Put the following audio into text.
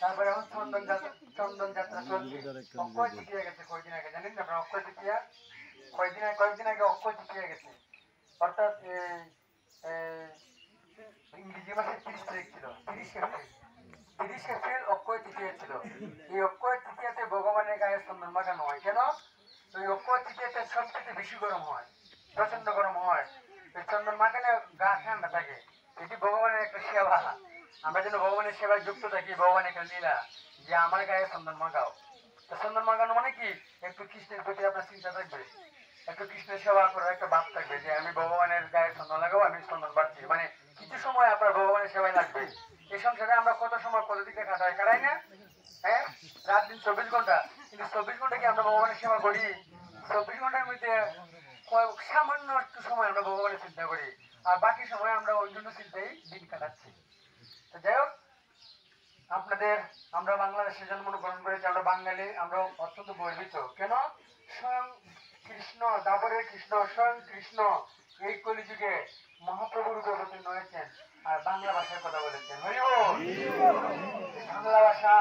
তারপরে এখন চন্দন যাত্রা চলছে। অক্ষয় তৃতীয়া গেছে কয়েকদিন আগে, জানেন না আপনারা? অক্ষয় তৃতীয়া কয়েকদিন আগে অক্ষয় তৃতীয়া গেছে, অর্থাৎ ইংরেজি মাসের 30 তারিখ ছিল, 30 এপ্রিল অক্ষয় তৃতীয়া ছিল। এই অক্ষয় তৃতীয়াতে ভগবানের গায়ে চন্দন মাখানো হয়। কেন? ওই অক্ষয় তৃতীয়াতে সবচেয়ে বেশি গরম হয়, প্রচন্ড গরম হয়। এই চন্দন মাখানে গা ঠান্ডা থাকে। এটি ভগবানের একটা সেবা। আমরা যেন ভগবানের সেবায় যুক্ত থাকি, ভগবানের একটা লীলা যে আমার গায়ে চন্দন মাখাও। তো চন্দন মাখানো মানে কি? একটু কৃষ্ণের প্রতি আপনার চিন্তা থাকবে, একটু কৃষ্ণের সেবা করার একটা ভাব থাকবে যে আমি ভগবানের গায়ে চন্দন লাগাবো, আমি চন্দন বাড়ছি। মানে কিছু সময় আপনার ভগবানের সেবায় লাগবে। এই সংসারে আমরা কত সময় কত দিকে কাটাই না? হ্যাঁ, রাত দিন 24 ঘন্টা, কিন্তু 24 ঘন্টা কি আমরা ভগবানের সেবা করি? 24 ঘন্টার মধ্যে সামান্য একটু সময় আমরা ভগবানের চিন্তা করি, আর বাকি সময় আমরা অন্য চিন্তায় দিন কাটাচ্ছি। তো যাই হোক, আপনাদের, আমরা বাংলাদেশে জন্মগ্রহণ করেছি, আমরা বাঙালি, আমরা অত্যন্ত গর্বিত। কেন? স্বয়ং কৃষ্ণ, দাবরের কৃষ্ণ, স্বয়ং কৃষ্ণ এই কলিযুগে মহাপ্রভু রূপে অবতীর্ণ হয়েছেন আর বাংলা ভাষায় কথা বলেছেন। হরি বল। বাংলা ভাষা